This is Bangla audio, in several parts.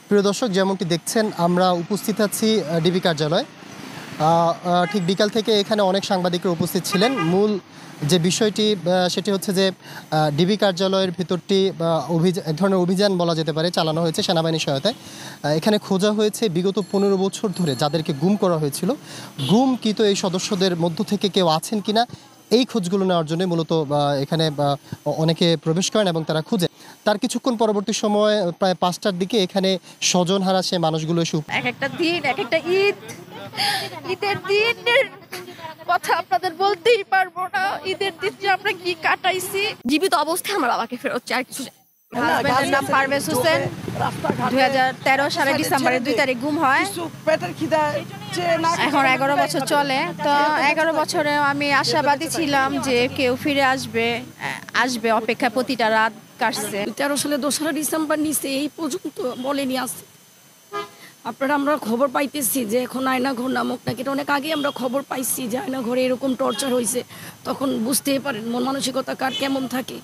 প্রিয় দর্শক, যেমনটি দেখছেন আমরা উপস্থিত আছি ডিবি কার্যালয়। ঠিক বিকাল থেকে এখানে অনেক সাংবাদিকরা উপস্থিত ছিলেন। মূল যে বিষয়টি সেটি হচ্ছে যে ডিবি কার্যালয়ের ভিতরটি এক ধরনের অভিযান বলা যেতে পারে চালানো হয়েছে সেনাবাহিনীর সহায়তায়। এখানে খোঁজা হয়েছে বিগত 15 বছর ধরে যাদেরকে গুম করা হয়েছিল, গুমকৃত এই সদস্যদের মধ্য থেকে কেউ আছেন কিনা এই খোঁজগুলো নেওয়ার জন্য মূলত এখানে অনেকে প্রবেশ করেন এবং তারা খুঁজে। তার কিছুক্ষণ পরবর্তী সময় প্রায় 5টার দিকে এখানে স্বজনহারা সে মানুষগুলো এসে এক একটা দিন এক একটা ঈদের দিনের কথা আপনাদের বলতেই পারবো না। ঈদের দিন যে আমরা কি কাটাইছি, জীবিত অবস্থায় আমার বাবাকে ফেরত চাই। আর কিছু হাজবেন্ডের নাম পারভেজ হোসেন। 2013 সালের ডিসেম্বরের 2 তারিখ গুম হয়। এখন 11 বছর চলে। তো 11 বছরে আমি আশাবাদী ছিলাম যে কেউ ফিরে আসবে অপেক্ষা প্রতিটা রাত কাটছে। 13 সালে 2রা ডিসেম্বর নিচে এই পর্যন্ত বলেনি আসছে। আপনারা আমরা খবর পাইতেছি যে এখন আয়নাঘর নামক নাকি অনেক আগে আমরা খবর পাইছি যে আয়নাঘরে এরকম টর্চার হয়েছে। তখন বুঝতেই পারেন মন মানসিকতা কার কেমন থাকে,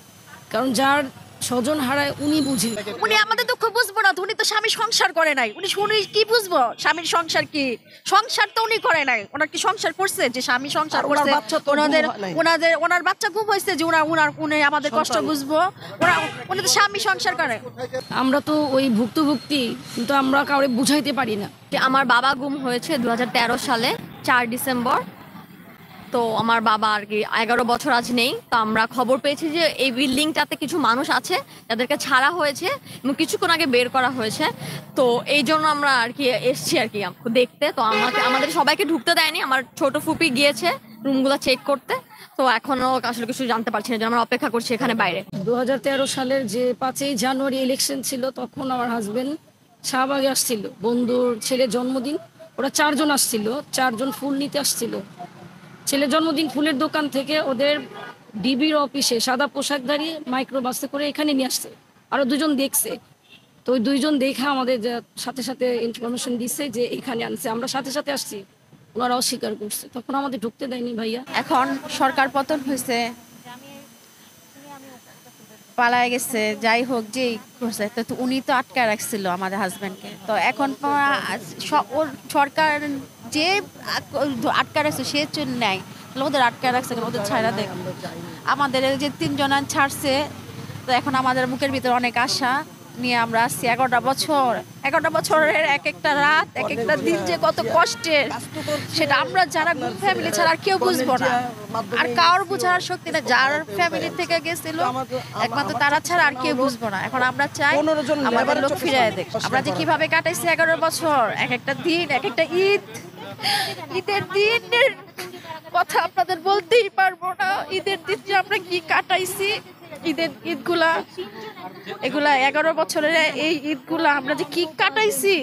কারণ যার স্বজন হারায় উনি বুঝে। উনি আমাদের দুঃখ বুঝবো না, উনি তো স্বামী সংসার করে নাই। উনি কি বুঝবো স্বামীর সংসার কি? সংসার তো উনি করে নাই। ওনার কি সংসার করছে যে স্বামী সংসার করছে? ওনার বাচ্চা গুম হয়েছে যে উনি আমাদের কষ্ট বুঝবো? উনি তো স্বামী সংসার করে। আমরা তো ওই ভুক্তভোগী, কিন্তু আমরা কাউরে বুঝাইতে পারি না। আমার বাবা গুম হয়েছে 2013 সালে 4 ডিসেম্বর। তো আমার বাবা আর কি 11 বছর আজ নেই। তো আমরা খবর পেয়েছি যে এই বিল্ডিংটাতে কিছু মানুষ আছে যাদেরকে ছাড়া হয়েছে এবং কিছুক্ষণ আগে বের করা হয়েছে। তো এই জন্য আমরা আর কি এসছি আর কি দেখতে। তো আমাদের সবাইকে ঢুকতে দেয়নি। আমার ছোট ফুপি গিয়েছে রুমগুলো চেক করতে। তো এখনো আসলে কিছু জানতে পারছি না, আমরা অপেক্ষা করছি এখানে বাইরে। 2013 সালের যে 5ই জানুয়ারি ইলেকশন ছিল, তখন আমার হাজবেন্ড শাহবাগে আসছিল, বন্ধুর ছেলের জন্মদিন। ওরা 4 জন আসছিল, 4 জন ফুল নিতে আসছিল। ছেলের জন্মদিন ফুলের দোকান থেকে ওদের ডিবির অফিসে সাদা পোশাকধারী মাইক্রো বাসে করে এখানে নিয়ে আসছে। আরো 2 জন দেখছে। তো ওই 2 জন দেখা আমাদের সাথে সাথে ইনফরমেশন দিচ্ছে যে এখানে আনছে। আমরা সাথে সাথে আসছি, ওনারা অস্বীকার করছে। তখন আমাদের ঢুকতে দেয়নি ভাইয়া। এখন সরকার পতন হয়েছে, পালায় গেছে, যাই হোক যেই করছে, তো উনি তো আটকায় রাখছিল আমাদের হাজবেন্ডকে। তো এখন সরকার যে আটকায় রাখছে সে নেয়, ওদের আটকায় রাখছে কেন? ওদের ছাড়া দেখ। আমাদের যে 3 জন ছাড়ছে, তো এখন আমাদের মুখের ভিতরে অনেক আশা নিয়ে আমরা আসছি। 11 বছরের এক একটা রাত এক একটা দিন যে কত কষ্টের, সেটা আমরা যারা গুম ফ্যামিলি ছাড়া আর কেউ বুঝবো না। আর কারোর বোঝার শক্তি না। যার ফ্যামিলি থেকে গেছিল একমাত্র তারা ছাড়া আর কেউ বুঝবো না। এখন আমরা চাই আমাদের লোক ফিরে দেখ। আমরা যে কিভাবে কাটাইছি 11 বছর, এক একটা দিন এক একটা ঈদের দিনের কথা আপনাদের বলতেই পারবো না। ঈদের দিন যে আমরা কি কাটাইছি, ঈদগুলা, এগুলা 11 বছরের এই ঈদগুলা আমরা যে কি কাটাইছি।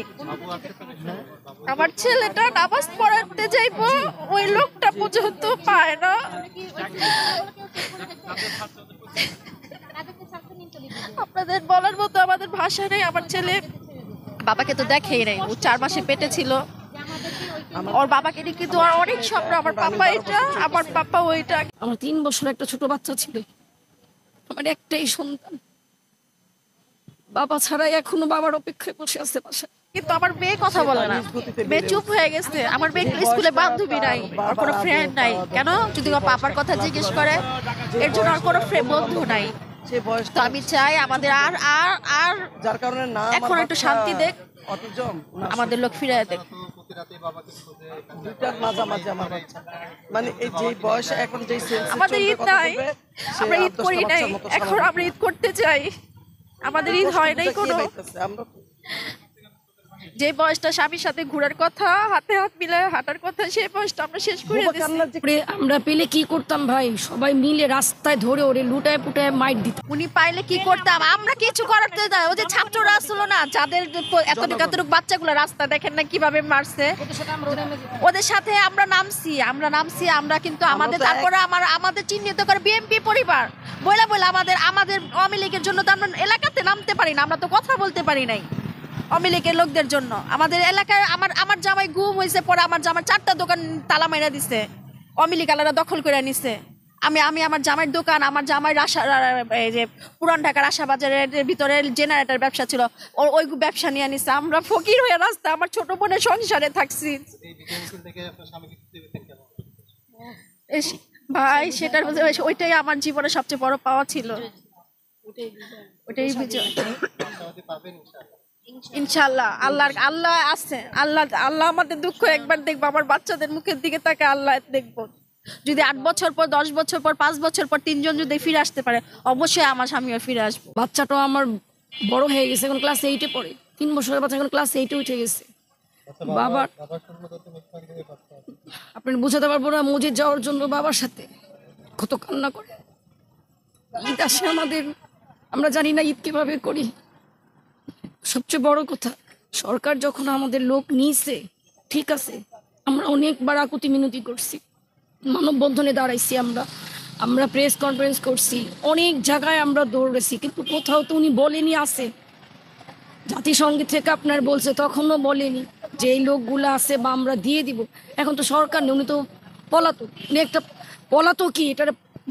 আমার ছেলেটা নামাজ পড়াতে যাইবো, ওই লোকটা পর্যন্ত পায় না। আপনাদের বলার মতো আমাদের ভাষা নেই। আমার ছেলে বাবাকে তো দেখেই নাই, ও 4 মাসে পেটে ছিল। ওর বাবাকে নিয়ে কিন্তু অনেক স্বপ্ন, আমার পাপা এটা, আমার পাপা ওইটা। আমার 3 বছর একটা ছোট বাচ্চা ছিল, আমার একটাই সন্তান। বাবা ছাড়াই এখনো বাবার অপেক্ষায় বসে আছে বাসায়। কিন্তু আমার মেয়ে কথা বলে না, মেয়ে চুপ হয়ে গেছে। আমার মেয়ে স্কুলে বান্ধবী নাই, ওর কোনো ফ্রেন্ড নাই। কেন? যদি ওর পাপার কথা জিজ্ঞেস করে, এর জন্য ওর কোনো বন্ধু নাই। তো আমি চাই আমাদের আর এখন একটু শান্তি দেখ, আমাদের লোক ফিরে দেখ। আমাদের ঈদ নাই, আমরা ঈদ করি নাই, এখন আমরা ঈদ করতে চাই। আমাদের ঈদ হয় নাই কোনো। যে বয়সটা স্বামীর সাথে ঘোরার কথা, হাতে হাত মিলে হাঁটার কথা, সেই বয়সটা আমরা শেষ করে দিয়েছি। আমরা পেলে কি করতাম ভাই, সবাই মিলে রাস্তায় ধরে ওরে লুটায় পুটায় মাইর দিতাম। উনি পাইলে কি করতাম, আমরা কিছু করতে না। ওই যে ছাত্ররা আসলো না, যাদের এতটুকু বাচ্চাগুলো রাস্তা দেখেন না কিভাবে মারছে, ওদের সাথে আমরা নামছি। আমরা কিন্তু আমাদের তারপরে আমাদের চিহ্নিত করে বিএনপি পরিবার বলে আমাদের আওয়ামী লীগের জন্য তো আমরা এলাকাতে নামতে পারি না, আমরা তো কথা বলতে পারি নাই। আওয়ামী লীগের লোকদের জন্য আমাদের এলাকায় আমার জামাই গুম হয়েছে, পরে আমার জামাই 4টা দোকান তালা মাইরা দিছে, আওয়ামী লীগ আলাদা দখল করে নিছে। আমি আমি আমার জামাইয়ের দোকান, আমার জামাইয়ের এই যে পুরান ঢাকার আশাবাজারের ভিতরে জেনারেটর ব্যবসা ছিল, ওই ব্যবসা নিয়ে নিছে। আমরা ফকির হয়ে রাস্তা আমার ছোট বোনের সংসারে থাকছি। ভাই সেটার ওইটাই আমার জীবনের সবচেয়ে বড় পাওয়া ছিল, ওইটাই বিজয়। ইনশাল্লাহ আল্লাহ আল্লাহ আছে, আল্লাহ আল্লাহ আমাদের দুঃখ একবার দেখবো, আমার বাচ্চাদের মুখের দিকে তাকে আল্লাহ দেখবো। যদি 8 বছর পর, 10 বছর পর, 5 বছর পর 3 জন যদি ফিরে আসতে পারে, অবশ্যই আমার স্বামীও ফিরে আসবো। বাচ্চাটাও আমার বড় হয়ে গেছে, এখন ক্লাস 8-এ পড়ে। 3 বছরের বাচ্চা এখন ক্লাস 8-এ উঠে গেছে। বাবার আপনি বুঝাতে পারবো না, মসজিদ যাওয়ার জন্য বাবার সাথে কত কান্না করে। ঈদ আসে আমাদের, আমরা জানি না ঈদ কিভাবে করি। সবচেয়ে বড় কথা, সরকার যখন আমাদের লোক নিয়েছে, ঠিক আছে, আমরা অনেকবার আকুতি মিনতি করছি, মানববন্ধনে দাঁড়াইছি, আমরা প্রেস কনফারেন্স করছি, অনেক জায়গায় আমরা দৌড়েছি, কিন্তু কোথাও তো উনি বলেনি আছে। জাতিসংঘ থেকে আপনার বলছে, তখনও বলেনি যে এই লোকগুলো আছে বা আমরা দিয়ে দিব। এখন তো সরকার নেই, উনি তো পলাতক। উনি একটা পলাতক, কি এটা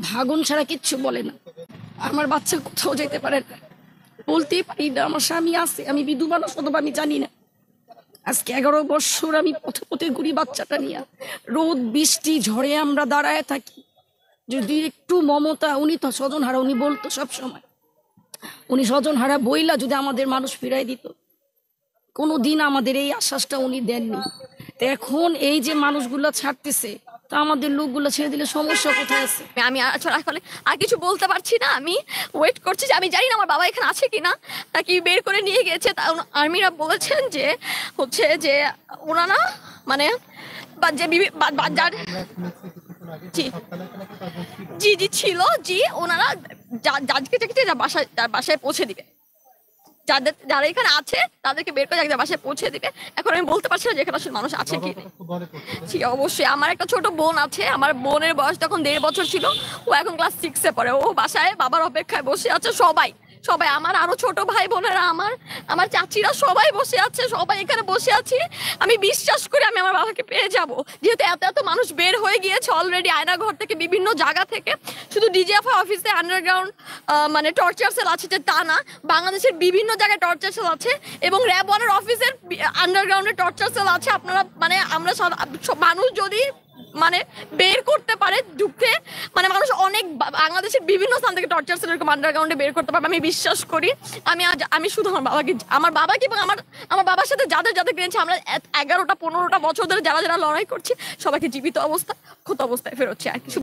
ভাগন ছাড়া কিচ্ছু বলে না। আমার বাচ্চা কোথাও যেতে পারে না, বলতেই পারি না আমার স্বামী আছে। আমি বিধবা না সদবা আমি জানি না। আজকে 11 বছর আমি পথে পথে ঘুরি বাচ্চাটা নিয়ে, রোদ বৃষ্টি ঝড়ে আমরা দাঁড়ায় থাকি। যদি একটু মমতা, উনি তো স্বজন হারা, উনি বলতো সব সময়, উনি স্বজন হারা বইলা যদি আমাদের মানুষ ফিরাই দিত, কোনো দিন আমাদের এই আশ্বাসটা উনি দেননি। তো এখন এই যে মানুষগুলো ছাড়তেছে, তা আমাদের লোকগুলো ছেড়ে দিলে সমস্যা কোথায় আছে? আমি আসলে আর কিছু বলতে পারছি না। আমি ওয়েট করছি, যে আমি জানি না আমার বাবা এখানে আছে কিনা, নাকি বের করে নিয়ে গেছে। আর্মিরা বলেছেন যে হচ্ছে যে ওনারা মানে জি জি ছিল, জি ওনারা যাকে তার বাসায় পৌঁছে দিবে, যারা এখানে আছে তাদেরকে বের করে যাদের বাসায় পৌঁছে দিবে। এখন আমি বলতে পারছি না যে এখানে আসলে মানুষ আছে কি। জি অবশ্যই, আমার একটা ছোট বোন আছে, আমার বোনের বয়স তখন 1.5 বছর ছিল, ও এখন ক্লাস 6-এ পড়ে। ও বাসায় বাবার অপেক্ষায় বসে আছে। সবাই আমার আরো ছোট ভাই বোনেরা, আমার চাচিরা সবাই বসে আছে, সবাই এখানে বসে আছি। আমি বিশ্বাস করি আমি আমার বাবাকে পেয়ে যাব, যেহেতু এত মানুষ বের হয়ে গিয়েছে অলরেডি, আয়নাঘর থেকে বিভিন্ন জায়গা থেকে। শুধু ডিজিএফআই অফিসে আন্ডারগ্রাউন্ড মানে টর্চার সেল আছে যে তা না, বাংলাদেশের বিভিন্ন জায়গায় টর্চার সেল আছে, এবং র্যাব 1-এর অফিসের আন্ডারগ্রাউন্ডে টর্চার সেল আছে। আপনারা মানে আমরা মানুষ যদি মানে বের করতে পারে ঢুকতে, মানে মানুষ অনেক বাংলাদেশের বিভিন্ন স্থান থেকে টর্চার সেল এরকম আন্ডারগ্রাউন্ডে বের করতে পারবে। আমি বিশ্বাস করি। আমি শুধু আমার বাবাকে এবং আমার বাবার সাথে যাদের কিনেছে, আমরা 11টা 15টা বছর ধরে যারা লড়াই করছি, সবাইকে জীবিত অবস্থা ক্ষত অবস্থায় ফেরোচ্ছি। আর কিছু